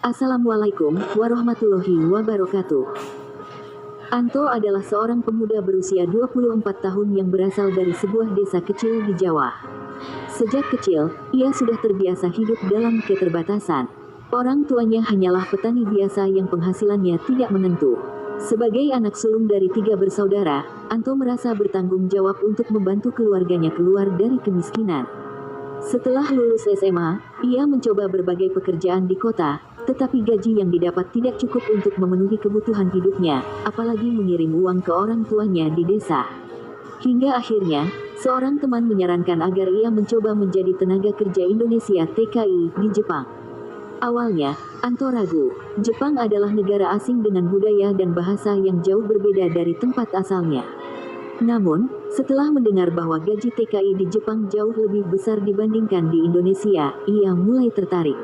Assalamualaikum warahmatullahi wabarakatuh. Anto adalah seorang pemuda berusia 24 tahun yang berasal dari sebuah desa kecil di Jawa. Sejak kecil, ia sudah terbiasa hidup dalam keterbatasan. Orang tuanya hanyalah petani biasa yang penghasilannya tidak menentu. Sebagai anak sulung dari 3 bersaudara, Anto merasa bertanggung jawab untuk membantu keluarganya keluar dari kemiskinan. Setelah lulus SMA, ia mencoba berbagai pekerjaan di kota, tetapi gaji yang didapat tidak cukup untuk memenuhi kebutuhan hidupnya, apalagi mengirim uang ke orang tuanya di desa. Hingga akhirnya, seorang teman menyarankan agar ia mencoba menjadi tenaga kerja Indonesia TKI di Jepang. Awalnya, Anto ragu. Jepang adalah negara asing dengan budaya dan bahasa yang jauh berbeda dari tempat asalnya. Namun, setelah mendengar bahwa gaji TKI di Jepang jauh lebih besar dibandingkan di Indonesia, ia mulai tertarik.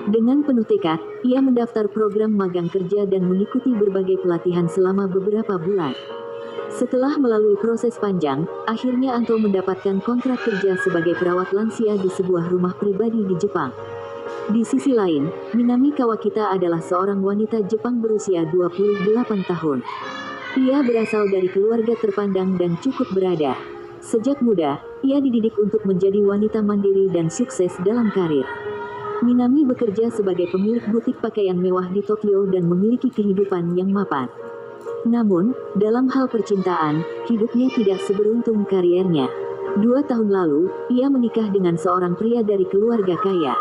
Dengan penuh tekad, ia mendaftar program magang kerja dan mengikuti berbagai pelatihan selama beberapa bulan. Setelah melalui proses panjang, akhirnya Anto mendapatkan kontrak kerja sebagai perawat lansia di sebuah rumah pribadi di Jepang. Di sisi lain, Minami Kawakita adalah seorang wanita Jepang berusia 28 tahun. Ia berasal dari keluarga terpandang dan cukup berada. Sejak muda, ia dididik untuk menjadi wanita mandiri dan sukses dalam karir. Minami bekerja sebagai pemilik butik pakaian mewah di Tokyo dan memiliki kehidupan yang mapan. Namun, dalam hal percintaan, hidupnya tidak seberuntung kariernya. 2 tahun lalu, ia menikah dengan seorang pria dari keluarga kaya.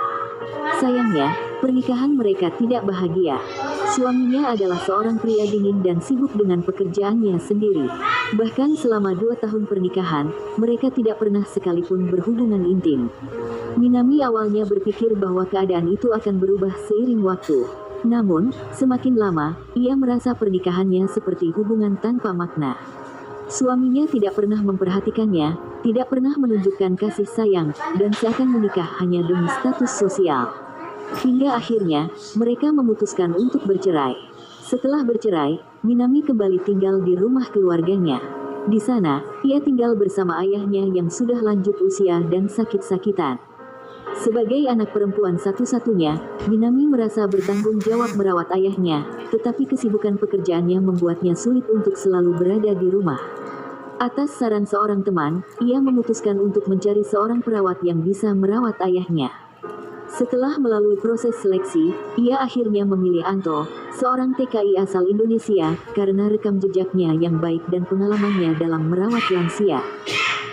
Sayangnya, pernikahan mereka tidak bahagia. Suaminya adalah seorang pria dingin dan sibuk dengan pekerjaannya sendiri. Bahkan selama 2 tahun pernikahan, mereka tidak pernah sekalipun berhubungan intim. Minami awalnya berpikir bahwa keadaan itu akan berubah seiring waktu. Namun, semakin lama, ia merasa pernikahannya seperti hubungan tanpa makna. Suaminya tidak pernah memperhatikannya, tidak pernah menunjukkan kasih sayang, dan seakan menikah hanya demi status sosial. Hingga akhirnya, mereka memutuskan untuk bercerai. Setelah bercerai, Minami kembali tinggal di rumah keluarganya. Di sana, ia tinggal bersama ayahnya yang sudah lanjut usia dan sakit-sakitan. Sebagai anak perempuan satu-satunya, Minami merasa bertanggung jawab merawat ayahnya, tetapi kesibukan pekerjaannya membuatnya sulit untuk selalu berada di rumah. Atas saran seorang teman, ia memutuskan untuk mencari seorang perawat yang bisa merawat ayahnya. Setelah melalui proses seleksi, ia akhirnya memilih Anto, seorang TKI asal Indonesia, karena rekam jejaknya yang baik dan pengalamannya dalam merawat lansia.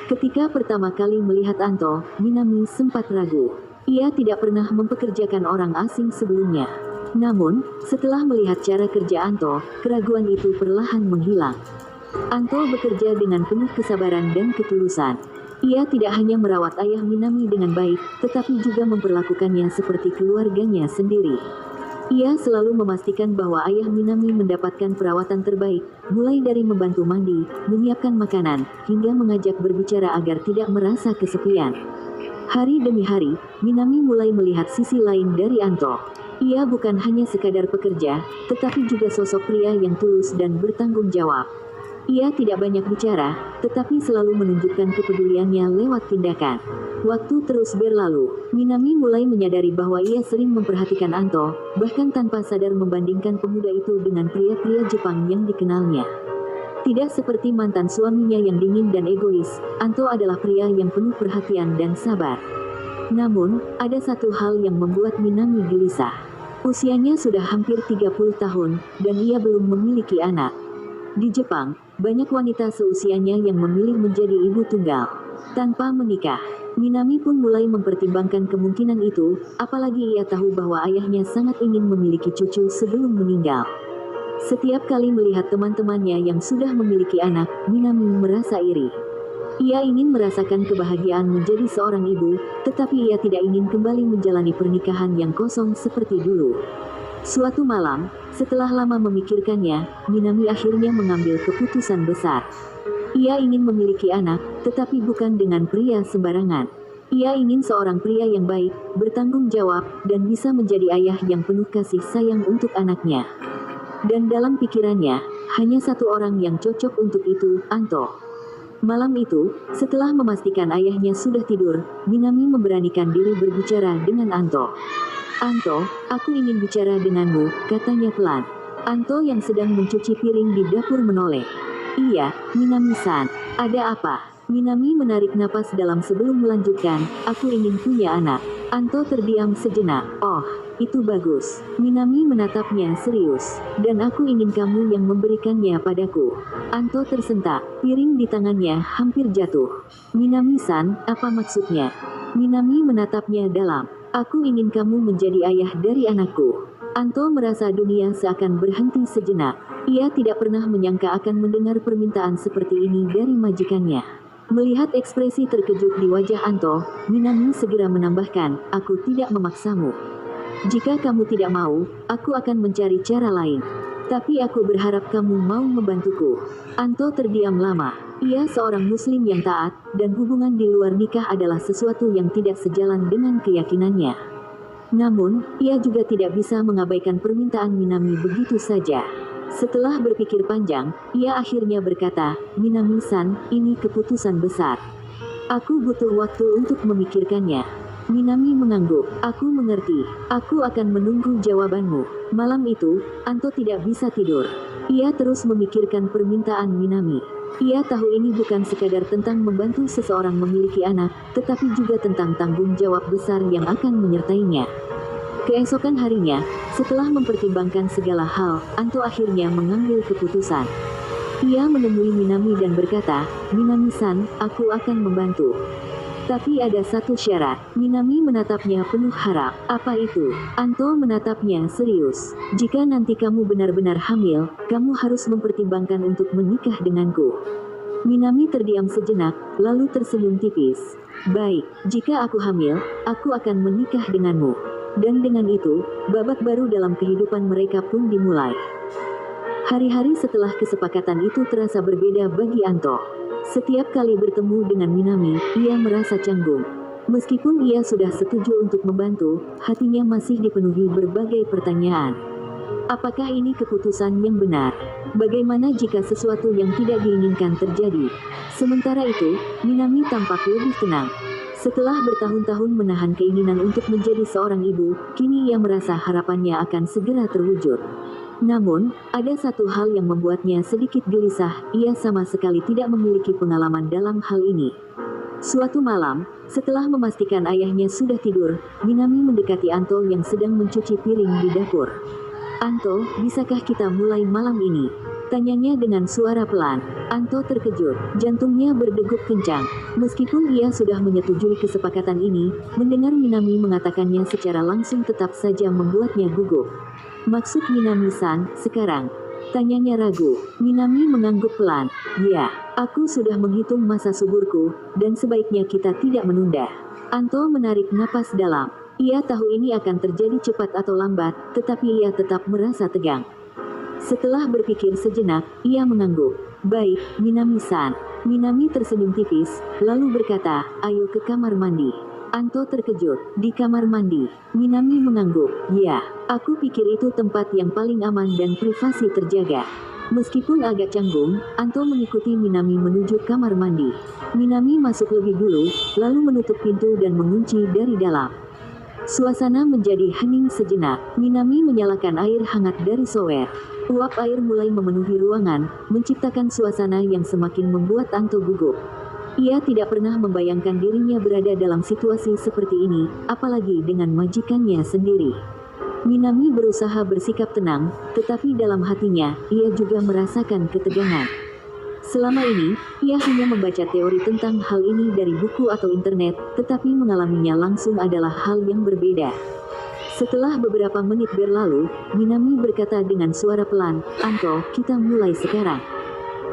Ketika pertama kali melihat Anto, Minami sempat ragu. Ia tidak pernah mempekerjakan orang asing sebelumnya. Namun, setelah melihat cara kerja Anto, keraguan itu perlahan menghilang. Anto bekerja dengan penuh kesabaran dan ketulusan. Ia tidak hanya merawat ayah Minami dengan baik, tetapi juga memperlakukannya seperti keluarganya sendiri. Ia selalu memastikan bahwa ayah Minami mendapatkan perawatan terbaik, mulai dari membantu mandi, menyiapkan makanan, hingga mengajak berbicara agar tidak merasa kesepian. Hari demi hari, Minami mulai melihat sisi lain dari Anto. Ia bukan hanya sekadar pekerja, tetapi juga sosok pria yang tulus dan bertanggung jawab. Ia tidak banyak bicara, tetapi selalu menunjukkan kepeduliannya lewat tindakan. Waktu terus berlalu, Minami mulai menyadari bahwa ia sering memperhatikan Anto, bahkan tanpa sadar membandingkan pemuda itu dengan pria-pria Jepang yang dikenalnya. Tidak seperti mantan suaminya yang dingin dan egois, Anto adalah pria yang penuh perhatian dan sabar. Namun, ada satu hal yang membuat Minami gelisah. Usianya sudah hampir 30 tahun, dan ia belum memiliki anak. Di Jepang, banyak wanita seusianya yang memilih menjadi ibu tunggal tanpa menikah. Minami pun mulai mempertimbangkan kemungkinan itu, apalagi ia tahu bahwa ayahnya sangat ingin memiliki cucu sebelum meninggal. Setiap kali melihat teman-temannya yang sudah memiliki anak, Minami merasa iri. Ia ingin merasakan kebahagiaan menjadi seorang ibu, tetapi ia tidak ingin kembali menjalani pernikahan yang kosong seperti dulu. Suatu malam, setelah lama memikirkannya, Minami akhirnya mengambil keputusan besar. Ia ingin memiliki anak, tetapi bukan dengan pria sembarangan. Ia ingin seorang pria yang baik, bertanggung jawab, dan bisa menjadi ayah yang penuh kasih sayang untuk anaknya. Dan dalam pikirannya, hanya satu orang yang cocok untuk itu, Anto. Malam itu, setelah memastikan ayahnya sudah tidur, Minami memberanikan diri berbicara dengan Anto. Anto, aku ingin bicara denganmu, katanya pelan. Anto yang sedang mencuci piring di dapur menoleh. Iya, Minami-san, ada apa? Minami menarik napas dalam sebelum melanjutkan, aku ingin punya anak. Anto terdiam sejenak. Oh, itu bagus. Minami menatapnya serius. Dan aku ingin kamu yang memberikannya padaku. Anto tersentak, piring di tangannya hampir jatuh. Minami-san, apa maksudnya? Minami menatapnya dalam. Aku ingin kamu menjadi ayah dari anakku. Anto merasa dunia seakan berhenti sejenak. Ia tidak pernah menyangka akan mendengar permintaan seperti ini dari majikannya. Melihat ekspresi terkejut di wajah Anto, Minami segera menambahkan, aku tidak memaksamu. Jika kamu tidak mau, aku akan mencari cara lain. Tapi aku berharap kamu mau membantuku. Anto terdiam lama. Ia seorang muslim yang taat, dan hubungan di luar nikah adalah sesuatu yang tidak sejalan dengan keyakinannya. Namun, ia juga tidak bisa mengabaikan permintaan Minami begitu saja. Setelah berpikir panjang, ia akhirnya berkata, Minami-san, ini keputusan besar. Aku butuh waktu untuk memikirkannya. Minami mengangguk. Aku mengerti. Aku akan menunggu jawabanmu. Malam itu, Anto tidak bisa tidur. Ia terus memikirkan permintaan Minami. Ia tahu ini bukan sekadar tentang membantu seseorang memiliki anak, tetapi juga tentang tanggung jawab besar yang akan menyertainya. Keesokan harinya, setelah mempertimbangkan segala hal, Anto akhirnya mengambil keputusan. Ia menemui Minami dan berkata, Minami-san, aku akan membantu. Tapi ada satu syarat. Minami menatapnya penuh harap. Apa itu? Anto menatapnya serius. Jika nanti kamu benar-benar hamil, kamu harus mempertimbangkan untuk menikah denganku. Minami terdiam sejenak, lalu tersenyum tipis. Baik, jika aku hamil, aku akan menikah denganmu. Dan dengan itu, babak baru dalam kehidupan mereka pun dimulai. Hari-hari setelah kesepakatan itu terasa berbeda bagi Anto. Setiap kali bertemu dengan Minami, ia merasa canggung. Meskipun ia sudah setuju untuk membantu, hatinya masih dipenuhi berbagai pertanyaan. Apakah ini keputusan yang benar? Bagaimana jika sesuatu yang tidak diinginkan terjadi? Sementara itu, Minami tampak lebih tenang. Setelah bertahun-tahun menahan keinginan untuk menjadi seorang ibu, kini ia merasa harapannya akan segera terwujud. Namun, ada satu hal yang membuatnya sedikit gelisah, ia sama sekali tidak memiliki pengalaman dalam hal ini. Suatu malam, setelah memastikan ayahnya sudah tidur, Minami mendekati Anto yang sedang mencuci piring di dapur. Anto, bisakah kita mulai malam ini? Tanyanya dengan suara pelan. Anto terkejut, jantungnya berdegup kencang. Meskipun ia sudah menyetujui kesepakatan ini, mendengar Minami mengatakannya secara langsung tetap saja membuatnya gugup. Maksud Minami-san, sekarang? Tanyanya ragu. Minami mengangguk pelan. Ya, aku sudah menghitung masa suburku, dan sebaiknya kita tidak menunda. Anto menarik napas dalam. Ia tahu ini akan terjadi cepat atau lambat, tetapi ia tetap merasa tegang. Setelah berpikir sejenak, ia mengangguk. Baik, Minami-san. Minami tersenyum tipis, lalu berkata, ayo ke kamar mandi. Anto terkejut. Di kamar mandi. Minami mengangguk. Ya, aku pikir itu tempat yang paling aman dan privasi terjaga. Meskipun agak canggung, Anto mengikuti Minami menuju kamar mandi. Minami masuk lebih dulu, lalu menutup pintu dan mengunci dari dalam. Suasana menjadi hening sejenak. Minami menyalakan air hangat dari shower. Uap air mulai memenuhi ruangan, menciptakan suasana yang semakin membuat Anto gugup. Ia tidak pernah membayangkan dirinya berada dalam situasi seperti ini, apalagi dengan majikannya sendiri. Minami berusaha bersikap tenang, tetapi dalam hatinya, ia juga merasakan ketegangan. Selama ini, ia hanya membaca teori tentang hal ini dari buku atau internet, tetapi mengalaminya langsung adalah hal yang berbeda. Setelah beberapa menit berlalu, Minami berkata dengan suara pelan, Anto, kita mulai sekarang.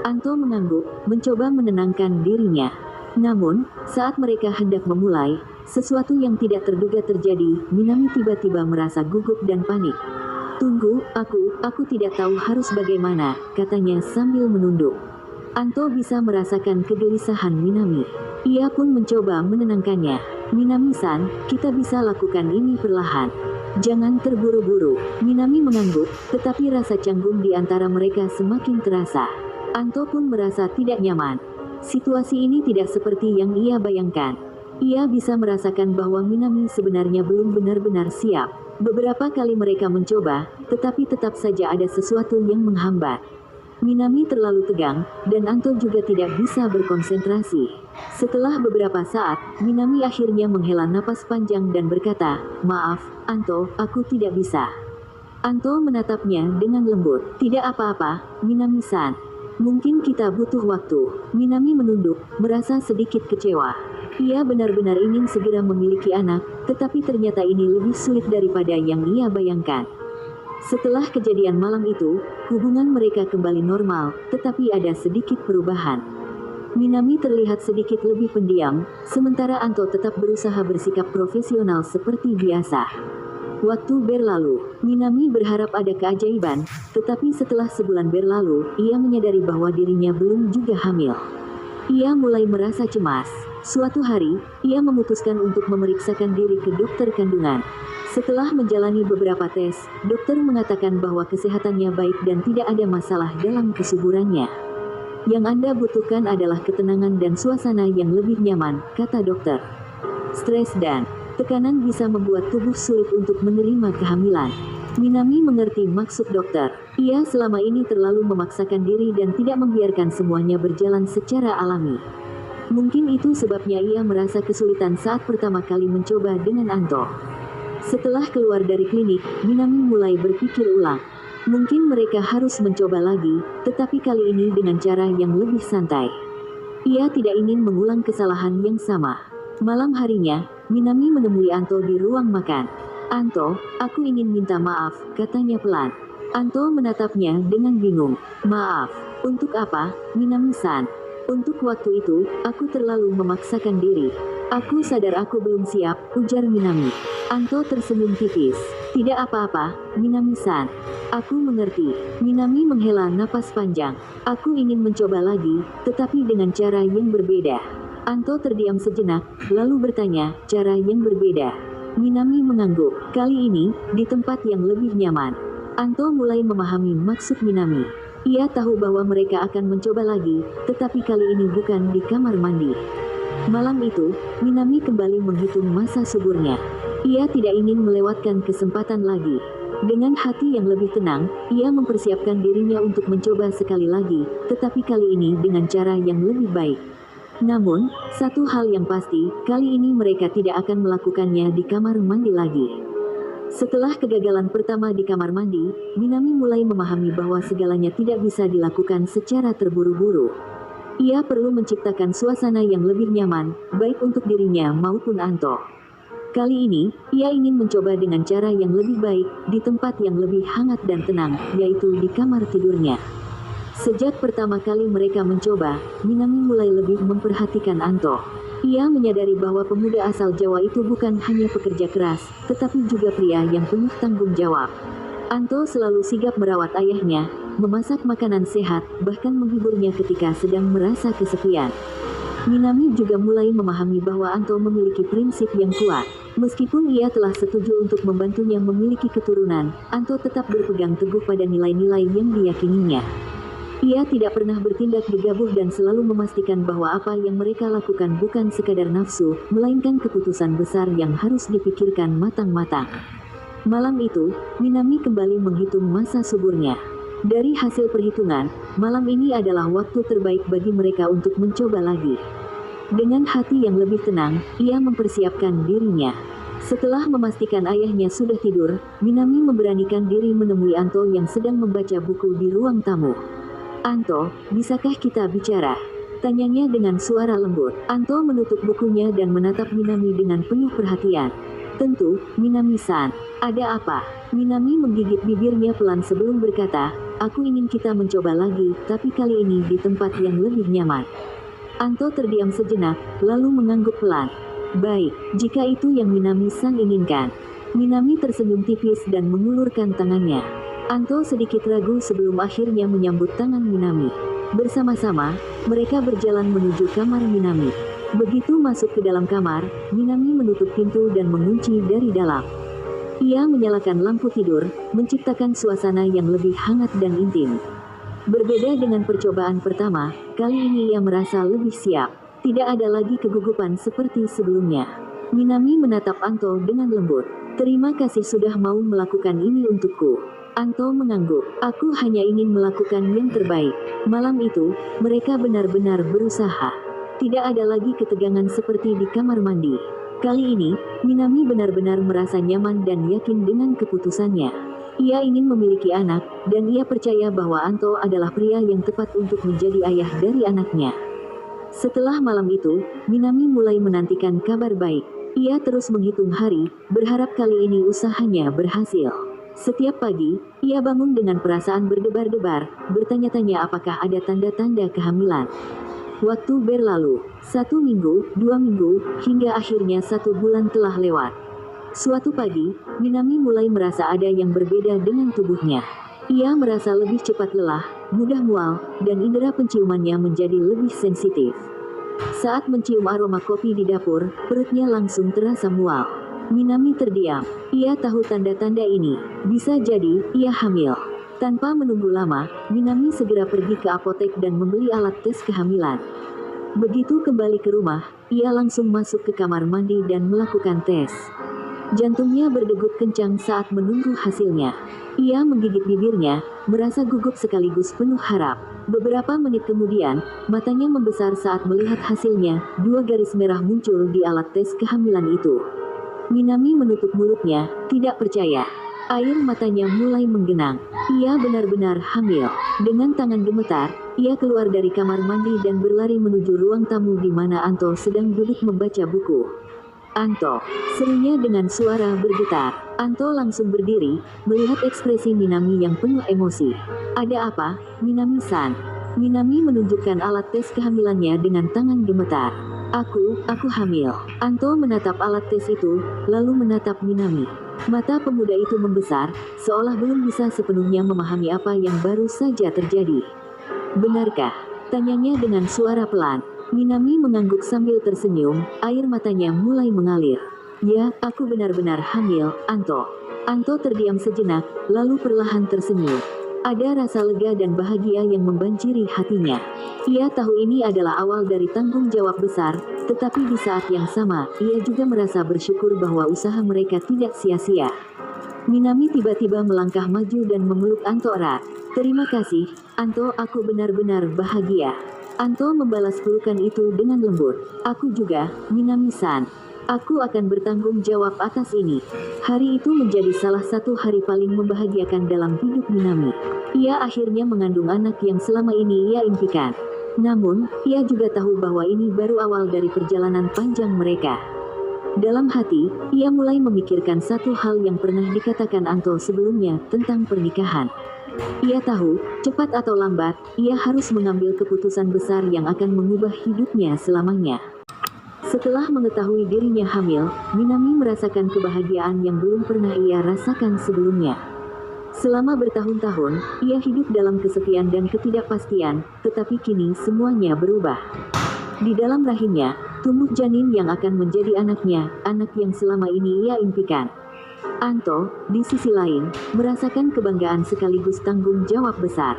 Anto mengangguk, mencoba menenangkan dirinya. Namun, saat mereka hendak memulai, sesuatu yang tidak terduga terjadi. Minami tiba-tiba merasa gugup dan panik. Tunggu, aku tidak tahu harus bagaimana, katanya sambil menunduk. Anto bisa merasakan kegelisahan Minami. Ia pun mencoba menenangkannya. Minami-san, kita bisa lakukan ini perlahan. Jangan terburu-buru. Minami mengangguk, tetapi rasa canggung di antara mereka semakin terasa. Anto pun merasa tidak nyaman. Situasi ini tidak seperti yang ia bayangkan. Ia bisa merasakan bahwa Minami sebenarnya belum benar-benar siap. Beberapa kali mereka mencoba, tetapi tetap saja ada sesuatu yang menghambat. Minami terlalu tegang, dan Anto juga tidak bisa berkonsentrasi. Setelah beberapa saat, Minami akhirnya menghela napas panjang dan berkata, "Maaf, Anto, aku tidak bisa." Anto menatapnya dengan lembut. "Tidak apa-apa, Minami-san. Mungkin kita butuh waktu." Minami menunduk, merasa sedikit kecewa. Ia benar-benar ingin segera memiliki anak, tetapi ternyata ini lebih sulit daripada yang ia bayangkan. Setelah kejadian malam itu, hubungan mereka kembali normal, tetapi ada sedikit perubahan. Minami terlihat sedikit lebih pendiam, sementara Anto tetap berusaha bersikap profesional seperti biasa. Waktu berlalu, Minami berharap ada keajaiban, tetapi setelah sebulan berlalu, ia menyadari bahwa dirinya belum juga hamil. Ia mulai merasa cemas. Suatu hari, ia memutuskan untuk memeriksakan diri ke dokter kandungan. Setelah menjalani beberapa tes, dokter mengatakan bahwa kesehatannya baik dan tidak ada masalah dalam kesuburannya. Yang Anda butuhkan adalah ketenangan dan suasana yang lebih nyaman, kata dokter. Stres dan tekanan bisa membuat tubuh sulit untuk menerima kehamilan. Minami mengerti maksud dokter. Ia selama ini terlalu memaksakan diri dan tidak membiarkan semuanya berjalan secara alami. Mungkin itu sebabnya ia merasa kesulitan saat pertama kali mencoba dengan Anto. Setelah keluar dari klinik, Minami mulai berpikir ulang. Mungkin mereka harus mencoba lagi, tetapi kali ini dengan cara yang lebih santai. Ia tidak ingin mengulang kesalahan yang sama. Malam harinya, Minami menemui Anto di ruang makan. "Anto, aku ingin minta maaf," katanya pelan. Anto menatapnya dengan bingung. "Maaf, untuk apa, Minami-san?" "Untuk waktu itu, aku terlalu memaksakan diri. Aku sadar aku belum siap," ujar Minami. Anto tersenyum tipis. "Tidak apa-apa, Minami-san. Aku mengerti." Minami menghela napas panjang. "Aku ingin mencoba lagi, tetapi dengan cara yang berbeda." Anto terdiam sejenak, lalu bertanya, "Cara yang berbeda?" Minami mengangguk. "Kali ini, di tempat yang lebih nyaman." Anto mulai memahami maksud Minami. Ia tahu bahwa mereka akan mencoba lagi, tetapi kali ini bukan di kamar mandi. Malam itu, Minami kembali menghitung masa suburnya. Ia tidak ingin melewatkan kesempatan lagi. Dengan hati yang lebih tenang, ia mempersiapkan dirinya untuk mencoba sekali lagi, tetapi kali ini dengan cara yang lebih baik. Namun, satu hal yang pasti, kali ini mereka tidak akan melakukannya di kamar mandi lagi. Setelah kegagalan pertama di kamar mandi, Minami mulai memahami bahwa segalanya tidak bisa dilakukan secara terburu-buru. Ia perlu menciptakan suasana yang lebih nyaman, baik untuk dirinya maupun Anto. Kali ini, ia ingin mencoba dengan cara yang lebih baik, di tempat yang lebih hangat dan tenang, yaitu di kamar tidurnya. Sejak pertama kali mereka mencoba, Minami mulai lebih memperhatikan Anto. Ia menyadari bahwa pemuda asal Jawa itu bukan hanya pekerja keras, tetapi juga pria yang penuh tanggung jawab. Anto selalu sigap merawat ayahnya, memasak makanan sehat, bahkan menghiburnya ketika sedang merasa kesepian. Minami juga mulai memahami bahwa Anto memiliki prinsip yang kuat. Meskipun ia telah setuju untuk membantunya memiliki keturunan, Anto tetap berpegang teguh pada nilai-nilai yang diyakininya. Ia tidak pernah bertindak gegabah dan selalu memastikan bahwa apa yang mereka lakukan bukan sekadar nafsu, melainkan keputusan besar yang harus dipikirkan matang-matang. Malam itu, Minami kembali menghitung masa suburnya. Dari hasil perhitungan, malam ini adalah waktu terbaik bagi mereka untuk mencoba lagi. Dengan hati yang lebih tenang, ia mempersiapkan dirinya. Setelah memastikan ayahnya sudah tidur, Minami memberanikan diri menemui Anto yang sedang membaca buku di ruang tamu. "Anto, bisakah kita bicara?" tanyanya dengan suara lembut. Anto menutup bukunya dan menatap Minami dengan penuh perhatian. "Tentu, Minami-san. Ada apa?" Minami menggigit bibirnya pelan sebelum berkata, "Aku ingin kita mencoba lagi, tapi kali ini di tempat yang lebih nyaman." Anto terdiam sejenak, lalu mengangguk pelan. "Baik, jika itu yang Minami-san inginkan." Minami tersenyum tipis dan mengulurkan tangannya. Anto sedikit ragu sebelum akhirnya menyambut tangan Minami. Bersama-sama, mereka berjalan menuju kamar Minami. Begitu masuk ke dalam kamar, Minami menutup pintu dan mengunci dari dalam. Ia menyalakan lampu tidur, menciptakan suasana yang lebih hangat dan intim. Berbeda dengan percobaan pertama, kali ini ia merasa lebih siap. Tidak ada lagi kegugupan seperti sebelumnya. Minami menatap Anto dengan lembut. Terima kasih sudah mau melakukan ini untukku. Anto mengangguk. Aku hanya ingin melakukan yang terbaik. Malam itu, mereka benar-benar berusaha. Tidak ada lagi ketegangan seperti di kamar mandi. Kali ini, Minami benar-benar merasa nyaman dan yakin dengan keputusannya. Ia ingin memiliki anak, dan ia percaya bahwa Anto adalah pria yang tepat untuk menjadi ayah dari anaknya. Setelah malam itu, Minami mulai menantikan kabar baik. Ia terus menghitung hari, berharap kali ini usahanya berhasil. Setiap pagi, ia bangun dengan perasaan berdebar-debar, bertanya-tanya apakah ada tanda-tanda kehamilan. Waktu berlalu, 1 minggu, 2 minggu, hingga akhirnya 1 bulan telah lewat. Suatu pagi, Minami mulai merasa ada yang berbeda dengan tubuhnya. Ia merasa lebih cepat lelah, mudah mual, dan indera penciumannya menjadi lebih sensitif. Saat mencium aroma kopi di dapur, perutnya langsung terasa mual. Minami terdiam. Ia tahu tanda-tanda ini. Bisa jadi, ia hamil. Tanpa menunggu lama, Minami segera pergi ke apotek dan membeli alat tes kehamilan. Begitu kembali ke rumah, ia langsung masuk ke kamar mandi dan melakukan tes. Jantungnya berdegup kencang saat menunggu hasilnya. Ia menggigit bibirnya, merasa gugup sekaligus penuh harap. Beberapa menit kemudian, matanya membesar saat melihat hasilnya. 2 garis merah muncul di alat tes kehamilan itu. Minami menutup mulutnya, tidak percaya. Air matanya mulai menggenang. Ia benar-benar hamil. Dengan tangan gemetar, ia keluar dari kamar mandi dan berlari menuju ruang tamu di mana Anto sedang duduk membaca buku. Anto, serunya dengan suara bergetar. Anto langsung berdiri, melihat ekspresi Minami yang penuh emosi. Ada apa, Minami-san? Minami menunjukkan alat tes kehamilannya dengan tangan gemetar. Aku hamil. Anto menatap alat tes itu, lalu menatap Minami. Mata pemuda itu membesar, seolah belum bisa sepenuhnya memahami apa yang baru saja terjadi. Benarkah? Tanyanya dengan suara pelan. Minami mengangguk sambil tersenyum, air matanya mulai mengalir. Ya, aku benar-benar hamil, Anto. Anto terdiam sejenak, lalu perlahan tersenyum. Ada rasa lega dan bahagia yang membanjiri hatinya. Ia tahu ini adalah awal dari tanggung jawab besar, tetapi di saat yang sama, ia juga merasa bersyukur bahwa usaha mereka tidak sia-sia. Minami tiba-tiba melangkah maju dan memeluk Anto erat. Terima kasih, Anto, aku benar-benar bahagia. Anto membalas pelukan itu dengan lembut. Aku juga, Minami-san. Aku akan bertanggung jawab atas ini. Hari itu menjadi salah satu hari paling membahagiakan dalam hidup Minami. Ia akhirnya mengandung anak yang selama ini ia impikan. Namun, ia juga tahu bahwa ini baru awal dari perjalanan panjang mereka. Dalam hati, ia mulai memikirkan satu hal yang pernah dikatakan Anto sebelumnya tentang pernikahan. Ia tahu, cepat atau lambat, ia harus mengambil keputusan besar yang akan mengubah hidupnya selamanya. Setelah mengetahui dirinya hamil, Minami merasakan kebahagiaan yang belum pernah ia rasakan sebelumnya. Selama bertahun-tahun, ia hidup dalam kesepian dan ketidakpastian, tetapi kini semuanya berubah. Di dalam rahimnya, tumbuh janin yang akan menjadi anaknya, anak yang selama ini ia impikan. Anto, di sisi lain, merasakan kebanggaan sekaligus tanggung jawab besar.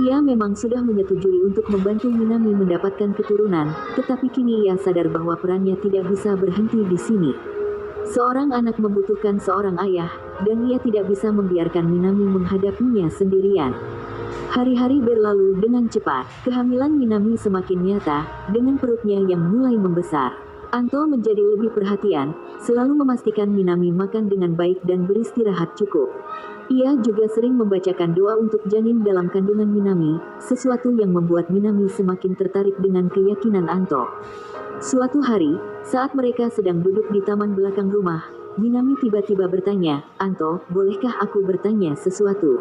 Ia memang sudah menyetujui untuk membantu Minami mendapatkan keturunan, tetapi kini ia sadar bahwa perannya tidak bisa berhenti di sini. Seorang anak membutuhkan seorang ayah, dan ia tidak bisa membiarkan Minami menghadapinya sendirian. Hari-hari berlalu dengan cepat, kehamilan Minami semakin nyata, dengan perutnya yang mulai membesar. Anto menjadi lebih perhatian, selalu memastikan Minami makan dengan baik dan beristirahat cukup. Ia juga sering membacakan doa untuk janin dalam kandungan Minami, sesuatu yang membuat Minami semakin tertarik dengan keyakinan Anto. Suatu hari, saat mereka sedang duduk di taman belakang rumah, Minami tiba-tiba bertanya, Anto, bolehkah aku bertanya sesuatu?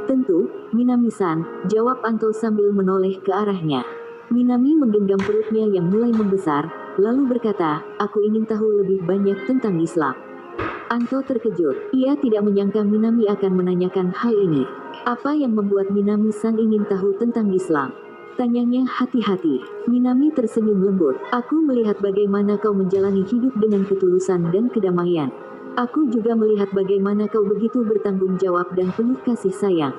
Tentu, Minami-san, jawab Anto sambil menoleh ke arahnya. Minami menggenggam perutnya yang mulai membesar, lalu berkata, aku ingin tahu lebih banyak tentang Islam. Anto terkejut. Ia tidak menyangka Minami akan menanyakan hal ini. Apa yang membuat Minami-san ingin tahu tentang Islam? Tanyanya hati-hati. Minami tersenyum lembut. Aku melihat bagaimana kau menjalani hidup dengan ketulusan dan kedamaian. Aku juga melihat bagaimana kau begitu bertanggung jawab dan penuh kasih sayang.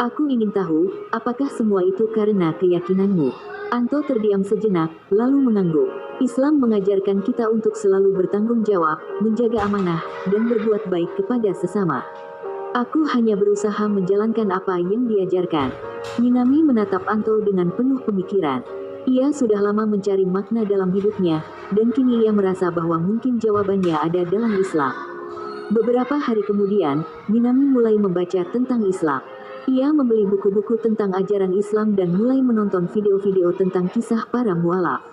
Aku ingin tahu, apakah semua itu karena keyakinanmu? Anto terdiam sejenak, lalu mengangguk. Islam mengajarkan kita untuk selalu bertanggung jawab, menjaga amanah, dan berbuat baik kepada sesama. Aku hanya berusaha menjalankan apa yang diajarkan. Minami menatap Anto dengan penuh pemikiran. Ia sudah lama mencari makna dalam hidupnya, dan kini ia merasa bahwa mungkin jawabannya ada dalam Islam. Beberapa hari kemudian, Minami mulai membaca tentang Islam. Ia membeli buku-buku tentang ajaran Islam dan mulai menonton video-video tentang kisah para mualaf.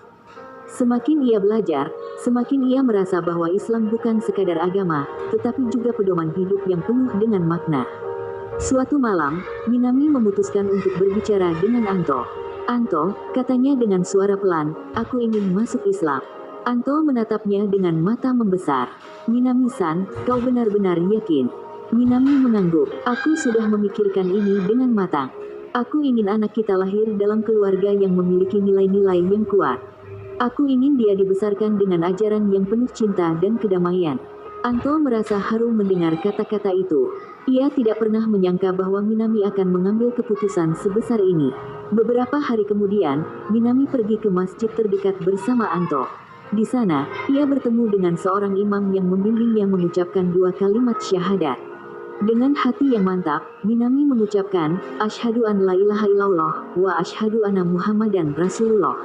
Semakin ia belajar, semakin ia merasa bahwa Islam bukan sekadar agama, tetapi juga pedoman hidup yang penuh dengan makna. Suatu malam, Minami memutuskan untuk berbicara dengan Anto. Anto, katanya dengan suara pelan, aku ingin masuk Islam. Anto menatapnya dengan mata membesar. Minami-san, kau benar-benar yakin? Minami mengangguk. Aku sudah memikirkan ini dengan matang. Aku ingin anak kita lahir dalam keluarga yang memiliki nilai-nilai yang kuat. Aku ingin dia dibesarkan dengan ajaran yang penuh cinta dan kedamaian. Anto merasa haru mendengar kata-kata itu. Ia tidak pernah menyangka bahwa Minami akan mengambil keputusan sebesar ini. Beberapa hari kemudian, Minami pergi ke masjid terdekat bersama Anto. Di sana, ia bertemu dengan seorang imam yang membimbingnya mengucapkan 2 kalimat syahadat. Dengan hati yang mantap, Minami mengucapkan, Asyhadu an la ilaha illallah, wa asyhadu anna Muhammadan Rasulullah.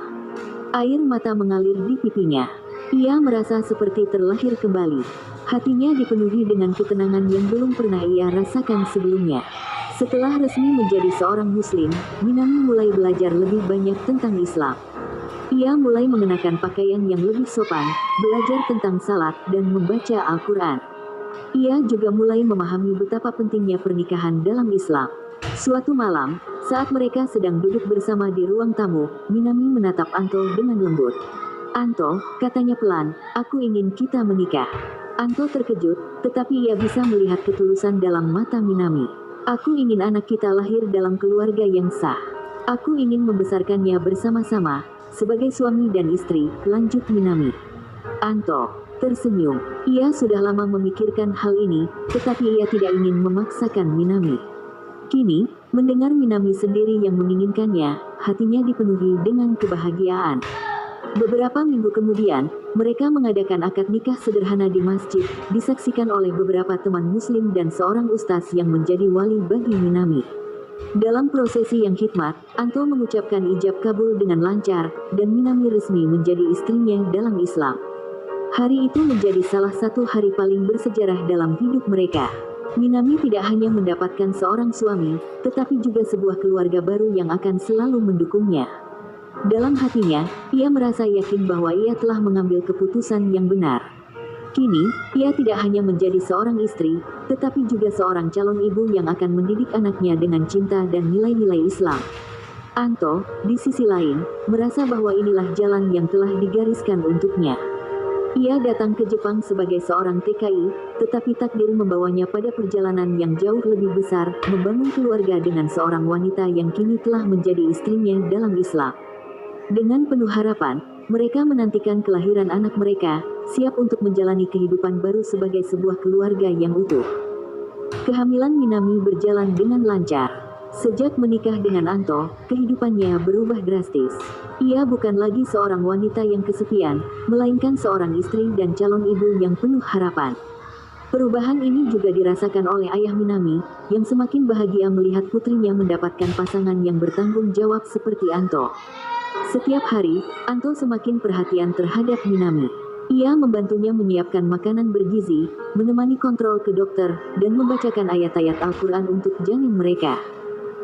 Air mata mengalir di pipinya. Ia merasa seperti terlahir kembali. Hatinya dipenuhi dengan ketenangan yang belum pernah ia rasakan sebelumnya. Setelah resmi menjadi seorang muslim, Minami mulai belajar lebih banyak tentang Islam. Ia mulai mengenakan pakaian yang lebih sopan, belajar tentang salat, dan membaca Al-Quran. Ia juga mulai memahami betapa pentingnya pernikahan dalam Islam. Suatu malam, saat mereka sedang duduk bersama di ruang tamu, Minami menatap Anto dengan lembut. Anto, katanya pelan, aku ingin kita menikah. Anto terkejut, tetapi ia bisa melihat ketulusan dalam mata Minami. Aku ingin anak kita lahir dalam keluarga yang sah. Aku ingin membesarkannya bersama-sama, sebagai suami dan istri, lanjut Minami. Anto tersenyum. Ia sudah lama memikirkan hal ini, tetapi ia tidak ingin memaksakan Minami. Kini, mendengar Minami sendiri yang menginginkannya, hatinya dipenuhi dengan kebahagiaan. Beberapa minggu kemudian, mereka mengadakan akad nikah sederhana di masjid, disaksikan oleh beberapa teman muslim dan seorang ustaz yang menjadi wali bagi Minami. Dalam prosesi yang hikmat, Anto mengucapkan ijab kabul dengan lancar, dan Minami resmi menjadi istrinya dalam Islam. Hari itu menjadi salah satu hari paling bersejarah dalam hidup mereka. Minami tidak hanya mendapatkan seorang suami, tetapi juga sebuah keluarga baru yang akan selalu mendukungnya. Dalam hatinya, ia merasa yakin bahwa ia telah mengambil keputusan yang benar. Kini, ia tidak hanya menjadi seorang istri, tetapi juga seorang calon ibu yang akan mendidik anaknya dengan cinta dan nilai-nilai Islam. Anto, di sisi lain, merasa bahwa inilah jalan yang telah digariskan untuknya. Ia datang ke Jepang sebagai seorang TKI, tetapi takdir membawanya pada perjalanan yang jauh lebih besar, membangun keluarga dengan seorang wanita yang kini telah menjadi istrinya dalam Islam. Dengan penuh harapan, mereka menantikan kelahiran anak mereka, siap untuk menjalani kehidupan baru sebagai sebuah keluarga yang utuh. Kehamilan Minami berjalan dengan lancar. Sejak menikah dengan Anto, kehidupannya berubah drastis. Ia bukan lagi seorang wanita yang kesepian, melainkan seorang istri dan calon ibu yang penuh harapan. Perubahan ini juga dirasakan oleh ayah Minami, yang semakin bahagia melihat putrinya mendapatkan pasangan yang bertanggung jawab seperti Anto. Setiap hari, Anto semakin perhatian terhadap Minami. Ia membantunya menyiapkan makanan bergizi, menemani kontrol ke dokter, dan membacakan ayat-ayat Al-Quran untuk janin mereka.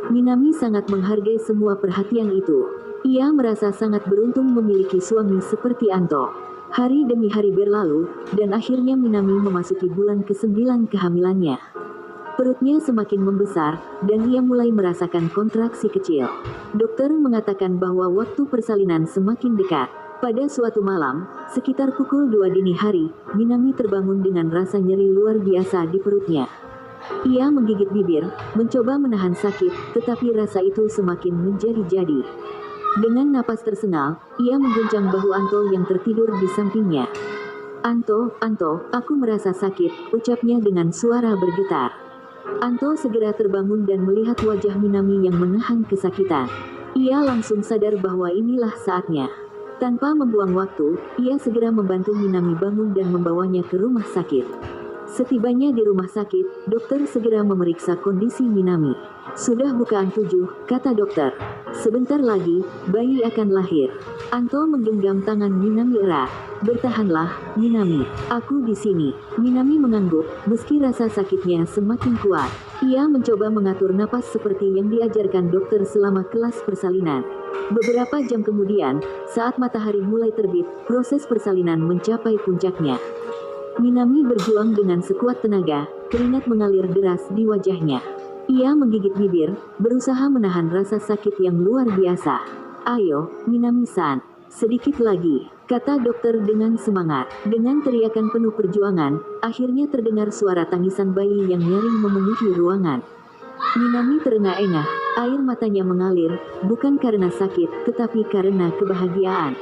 Minami sangat menghargai semua perhatian itu. Ia merasa sangat beruntung memiliki suami seperti Anto. Hari demi hari berlalu, dan akhirnya Minami memasuki bulan ke-9 kehamilannya. Perutnya semakin membesar, dan ia mulai merasakan kontraksi kecil. Dokter mengatakan bahwa waktu persalinan semakin dekat. Pada suatu malam, sekitar pukul 2 dini hari, Minami terbangun dengan rasa nyeri luar biasa di perutnya. Ia menggigit bibir, mencoba menahan sakit, tetapi rasa itu semakin menjadi-jadi. Dengan napas tersengal, ia mengguncang bahu Anto yang tertidur di sampingnya. Anto, aku merasa sakit, ucapnya dengan suara bergetar. Anto segera terbangun dan melihat wajah Minami yang menahan kesakitan. Ia langsung sadar bahwa inilah saatnya. Tanpa membuang waktu, ia segera membantu Minami bangun dan membawanya ke rumah sakit. Setibanya di rumah sakit, dokter segera memeriksa kondisi Minami. Sudah bukaan 7, kata dokter. Sebentar lagi, bayi akan lahir. Anto menggenggam tangan Minami erat. Bertahanlah, Minami. Aku di sini. Minami mengangguk, meski rasa sakitnya semakin kuat. Ia mencoba mengatur napas seperti yang diajarkan dokter selama kelas persalinan. Beberapa jam kemudian, saat matahari mulai terbit, proses persalinan mencapai puncaknya. Minami berjuang dengan sekuat tenaga, keringat mengalir deras di wajahnya. Ia menggigit bibir, berusaha menahan rasa sakit yang luar biasa. Ayo, Minami-san, sedikit lagi, kata dokter dengan semangat. Dengan teriakan penuh perjuangan, akhirnya terdengar suara tangisan bayi yang nyaring memenuhi ruangan. Minami terengah-engah, air matanya mengalir, bukan karena sakit, tetapi karena kebahagiaan.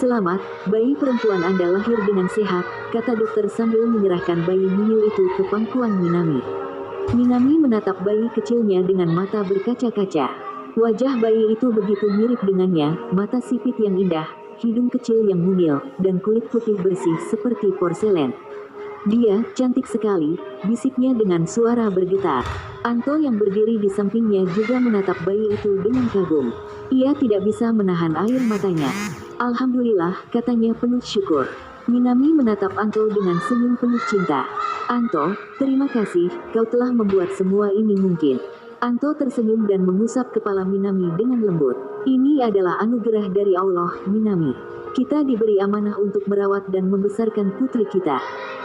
Selamat, bayi perempuan Anda lahir dengan sehat, kata dokter sambil menyerahkan bayi mungil itu ke pangkuan Minami. Minami menatap bayi kecilnya dengan mata berkaca-kaca. Wajah bayi itu begitu mirip dengannya, mata sipit yang indah, hidung kecil yang mungil, dan kulit putih bersih seperti porselen. Dia cantik sekali, bisiknya dengan suara bergetar. Anto yang berdiri di sampingnya juga menatap bayi itu dengan kagum. Ia tidak bisa menahan air matanya. Alhamdulillah, katanya penuh syukur. Minami menatap Anto dengan senyum penuh cinta. Anto, terima kasih, kau telah membuat semua ini mungkin. Anto tersenyum dan mengusap kepala Minami dengan lembut. Ini adalah anugerah dari Allah, Minami. Kita diberi amanah untuk merawat dan membesarkan putri kita.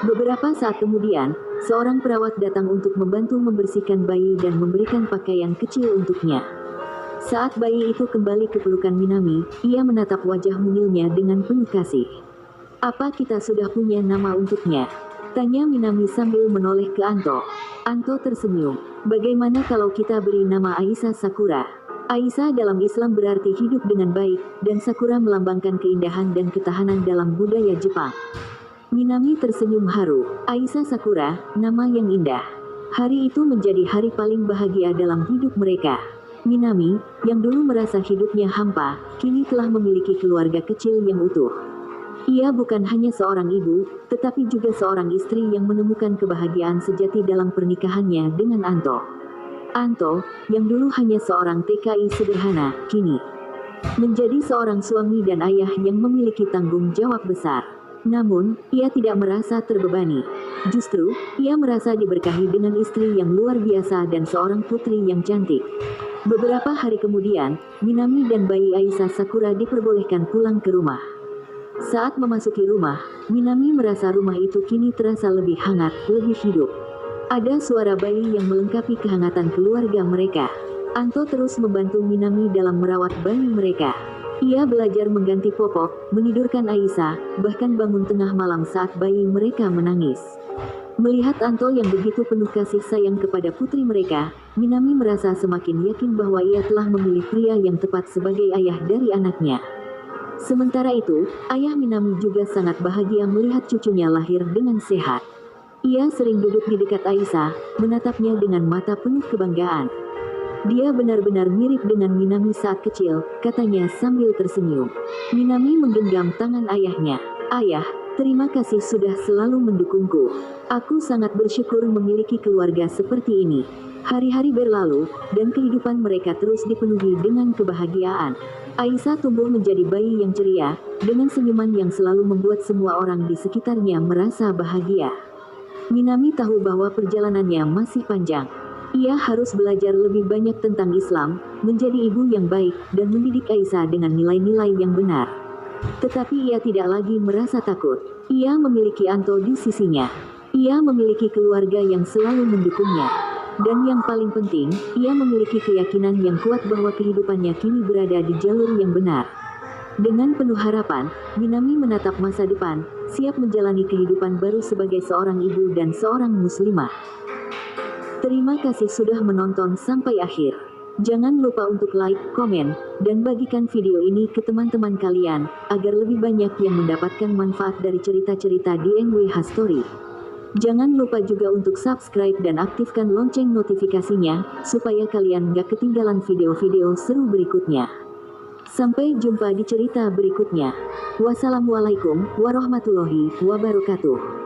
Beberapa saat kemudian, seorang perawat datang untuk membantu membersihkan bayi dan memberikan pakaian kecil untuknya. Saat bayi itu kembali ke pelukan Minami, ia menatap wajah mungilnya dengan penuh kasih. Apa kita sudah punya nama untuknya? Tanya Minami sambil menoleh ke Anto. Anto tersenyum. Bagaimana kalau kita beri nama Aisa Sakura? Aisa dalam Islam berarti hidup dengan baik, dan Sakura melambangkan keindahan dan ketahanan dalam budaya Jepang. Minami tersenyum haru. Aisa Sakura, nama yang indah. Hari itu menjadi hari paling bahagia dalam hidup mereka. Minami, yang dulu merasa hidupnya hampa, kini telah memiliki keluarga kecil yang utuh. Ia bukan hanya seorang ibu, tetapi juga seorang istri yang menemukan kebahagiaan sejati dalam pernikahannya dengan Anto. Anto, yang dulu hanya seorang TKI sederhana, kini menjadi seorang suami dan ayah yang memiliki tanggung jawab besar. Namun, ia tidak merasa terbebani. Justru, ia merasa diberkahi dengan istri yang luar biasa dan seorang putri yang cantik. Beberapa hari kemudian, Minami dan bayi Aisa Sakura diperbolehkan pulang ke rumah. Saat memasuki rumah, Minami merasa rumah itu kini terasa lebih hangat, lebih hidup. Ada suara bayi yang melengkapi kehangatan keluarga mereka. Anto terus membantu Minami dalam merawat bayi mereka. Ia belajar mengganti popok, menidurkan Aisa, bahkan bangun tengah malam saat bayi mereka menangis. Melihat Anto yang begitu penuh kasih sayang kepada putri mereka, Minami merasa semakin yakin bahwa ia telah memilih pria yang tepat sebagai ayah dari anaknya. Sementara itu, ayah Minami juga sangat bahagia melihat cucunya lahir dengan sehat. Ia sering duduk di dekat Aisa, menatapnya dengan mata penuh kebanggaan. Dia benar-benar mirip dengan Minami saat kecil, katanya sambil tersenyum. Minami menggenggam tangan ayahnya. Ayah, terima kasih sudah selalu mendukungku. Aku sangat bersyukur memiliki keluarga seperti ini. Hari-hari berlalu, dan kehidupan mereka terus dipenuhi dengan kebahagiaan. Aisa tumbuh menjadi bayi yang ceria, dengan senyuman yang selalu membuat semua orang di sekitarnya merasa bahagia. Minami tahu bahwa perjalanannya masih panjang. Ia harus belajar lebih banyak tentang Islam, menjadi ibu yang baik, dan mendidik Aisa dengan nilai-nilai yang benar. Tetapi ia tidak lagi merasa takut. Ia memiliki Anto di sisinya. Ia memiliki keluarga yang selalu mendukungnya. Dan yang paling penting, ia memiliki keyakinan yang kuat bahwa kehidupannya kini berada di jalur yang benar. Dengan penuh harapan, Minami menatap masa depan, siap menjalani kehidupan baru sebagai seorang ibu dan seorang muslimah. Terima kasih sudah menonton sampai akhir. Jangan lupa untuk like, komen, dan bagikan video ini ke teman-teman kalian, agar lebih banyak yang mendapatkan manfaat dari cerita-cerita di NWH Story. Jangan lupa juga untuk subscribe dan aktifkan lonceng notifikasinya, supaya kalian gak ketinggalan video-video seru berikutnya. Sampai jumpa di cerita berikutnya. Wassalamualaikum warahmatullahi wabarakatuh.